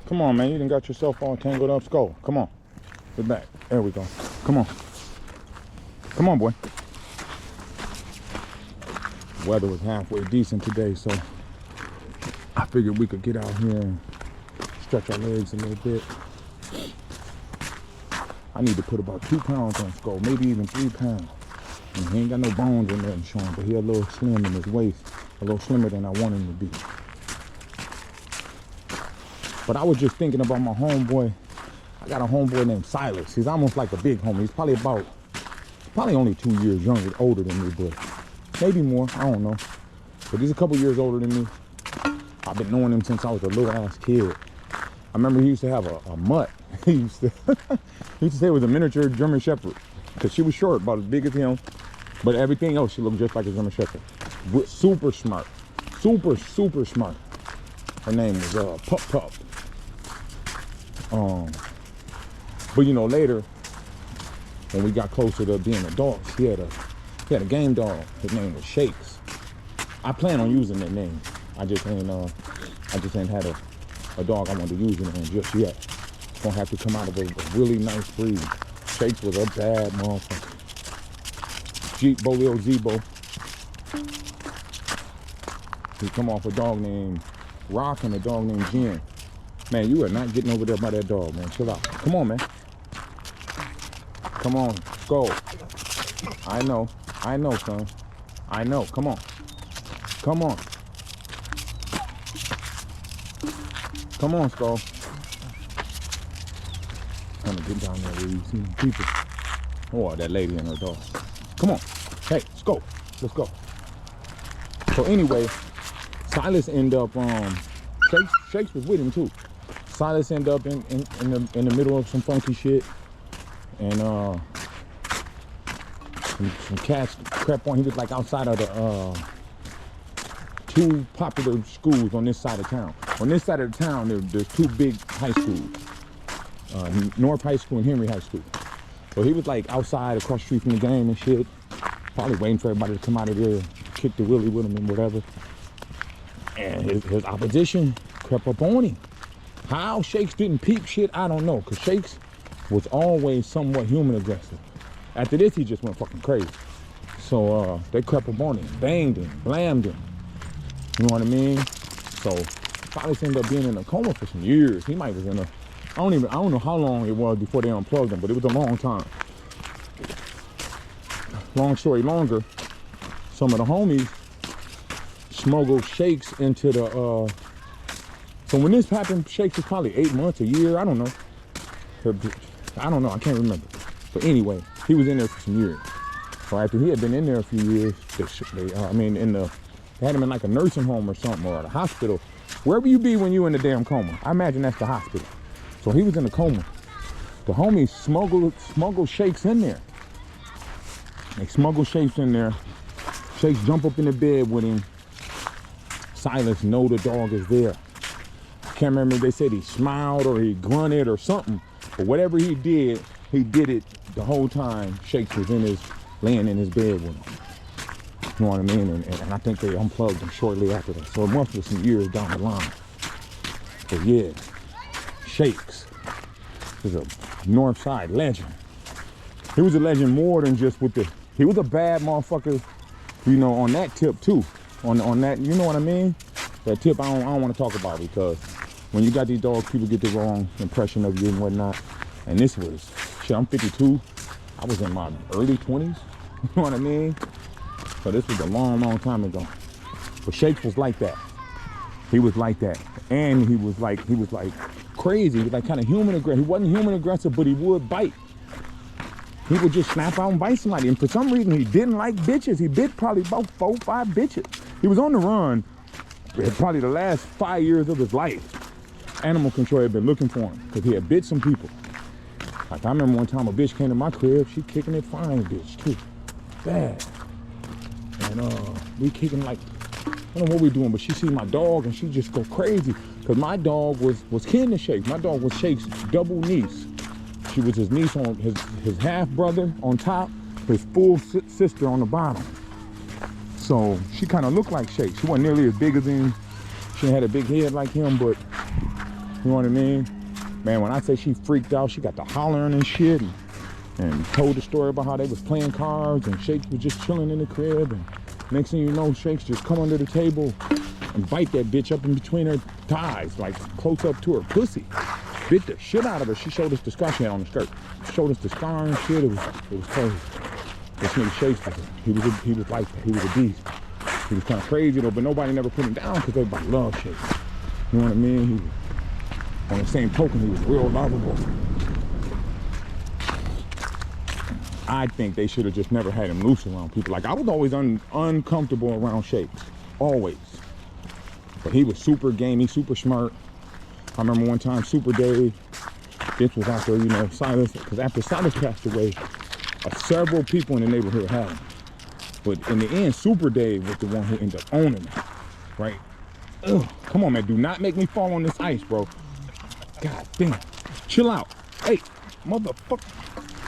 Come on, man. You done got yourself all tangled up, SKOL. Come on. Get back. There we go. Come on. Come on, boy. Weather was halfway decent today, so I figured we could get out here and stretch our legs a little bit. I need to put about 2 pounds on SKOL, maybe even 3 pounds. And he ain't got no bones in there, Sean, but he a little slim in his waist, a little slimmer than I want him to be. But I was just thinking about my homeboy. I got a homeboy named Silas. He's almost like a big homie. He's probably only 2 years older than me, but maybe more, I don't know. But he's a couple years older than me. I've been knowing him since I was a little ass kid. I remember he used to have a mutt. He used to say it was a miniature German Shepherd, because she was short, about as big as him. But everything else, she looked just like a German Shepherd. Super smart. Super smart. Her name was Pup. But you know, later, when we got closer to being adults, he had a game dog. His name was Shakes. I plan on using that name. I just ain't had a dog I wanted to use it on just yet. It's gonna have to come out of a really nice breed. Shakes was a bad motherfucker. Lil Zebo. He come off a dog named Rock and a dog named Jen. Man, you are not getting over there by that dog, man. Chill out. Come on, man. Come on, SKOL. I know, son. I know. Come on. Come on, SKOL. I'm gonna get down there where you see people. Oh, that lady and her dog. Come on. Hey, SKOL. Let's go. So anyway, Silas ended up, Shakes was with him too. Silas ended up in the middle of some funky shit. And some cats crept on. He was like outside of the 2 popular schools on this side of town. On this side of the town, there's 2 big high schools. North High School and Henry High School. So he was like outside across the street from the game and shit. Probably waiting for everybody to come out of there, kick the willy with him and whatever. And his opposition crept up on him. How Shakes didn't peep shit, I don't know. Because Shakes was always somewhat human aggressive. After this, he just went fucking crazy. So they crept up on him, banged him, blammed him. You know what I mean? So probably ended up being in a coma for some years. He might was in a, I don't know how long it was before they unplugged him, but it was a long time. Long story longer, some of the homies smuggled Shakes into the, so when this happened, Shakes was probably 8 months, a year, I don't know, I can't remember. But anyway, he was in there for some years. So after he had been in there a few years, they had him in like a nursing home or something, or at a hospital. Wherever you be when you in the damn coma. I imagine that's the hospital. So he was in a coma. The homies smuggled Shakes in there. They smuggled Shakes in there. Shakes jump up in the bed with him. Silas know the dog is there. I can't remember if they said he smiled or he grunted or something. But whatever he did it the whole time Shakes was laying in his bed with him. You know what I mean? And I think they unplugged him shortly after that. So it must be some years down the line. But yeah, Shakes is a North Side legend. He was a legend more than just he was a bad motherfucker, you know, on that tip too. On that, you know what I mean? That tip I don't want to talk about, because when you got these dogs, people get the wrong impression of you and whatnot. And this was, shit, I'm 52. I was in my early 20s. You know what I mean? So this was a long time ago. But Shakes was like that. He was like that. And he was like crazy. He was like kind of human aggressive. He wasn't human aggressive, but he would bite. He would just snap out and bite somebody. And for some reason, he didn't like bitches. He bit probably about 4 or 5 bitches. He was on the run probably the last 5 years of his life. Animal control had been looking for him because he had bit some people. Like I remember one time a bitch came to my crib. She kicking it fine, bitch, too. Bad. And we kicking like, I don't know what we doing, but she see my dog and she just go crazy. Because my dog was kin to Shakes. My dog was Shakes' double niece. She was his niece on his half brother on top, his full sister on the bottom. So she kind of looked like Shakes. She wasn't nearly as big as him. She had a big head like him, but You know what I mean? Man, when I say she freaked out, she got to hollering and shit, and told the story about how they was playing cards and Shakes was just chilling in the crib, and next thing you know, Shakes just come under the table and bite that bitch up in between her thighs, like close up to her pussy. Bit the shit out of her. She showed us the scar she had on the skirt. She showed us the scar and shit. It was crazy. This nigga Shakes, he was like that. He was a beast. He was kind of crazy though, but nobody never put him down because everybody loved Shakes. You know what I mean? He was, on the same token, he was real lovable. I think they should have just never had him loose around people. Like, I was always uncomfortable around Shakes, always. But he was super gamey, super smart. I remember one time, Super Dave, this was after, you know, Silas, because after Silas passed away, several people in the neighborhood had him. But in the end, Super Dave was the one who ended up owning him, right? Ugh, come on, man, do not make me fall on this ice, bro. God damn, chill out. Hey, motherfucker.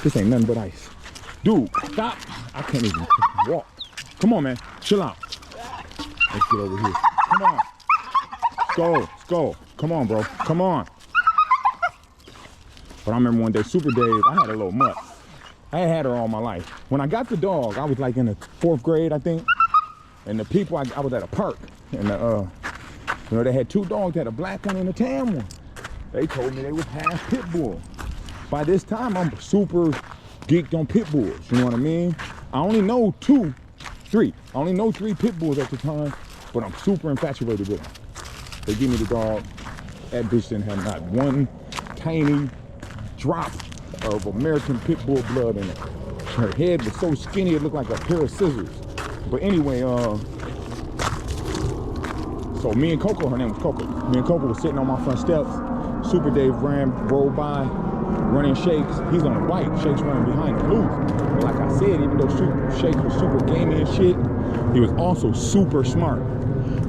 This ain't nothing but ice. Dude, stop. I can't even walk. Come on, man, chill out. Let's get over here. Come on. Go. Come on, bro. Come on. But I remember one day, Super Dave, I had a little mutt. I had her all my life. When I got the dog, I was like in the 4th grade, I think. And the people, I was at a park. And you know, they had 2 dogs, they had a black one and a tan one. They told me they was half pit bull. By this time, I'm super geeked on pit bulls. You know what I mean? I only know 3. I only know 3 pit bulls at the time, but I'm super infatuated with them. They give me the dog. That bitch didn't have not one tiny drop of American pit bull blood in it. Her head was so skinny it looked like a pair of scissors. But anyway, so me and Coco, her name was Coco. Me and Coco was sitting on my front steps. Super Dave rolled by, running Shakes. He's on a bike. Shakes running behind him loose. And like I said, even though Shakes was super gamey and shit, he was also super smart.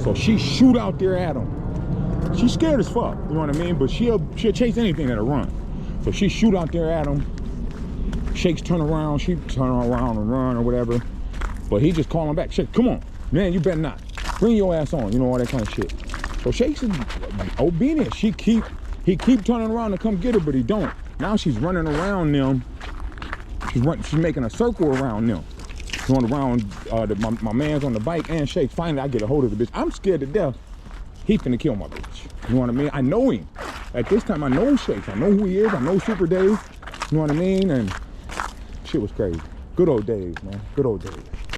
So she shoot out there at him. She's scared as fuck, you know what I mean? But she'll chase anything that'll run. So she shoot out there at him. Shakes turn around, she turn around and run or whatever. But he just calling back, Shakes, come on, man, you better not. Bring your ass on, you know, all that kind of shit. So Shakes is obedient. He keep turning around to come get her, but he don't. Now she's running around them. She's making a circle around them. Going around, my man's on the bike and Shakes. Finally, I get a hold of the bitch. I'm scared to death. He finna kill my bitch. You know what I mean? I know him. At this time, I know Shakes. I know who he is. I know Super Dave. You know what I mean? And shit was crazy. Good old days, man. Good old days.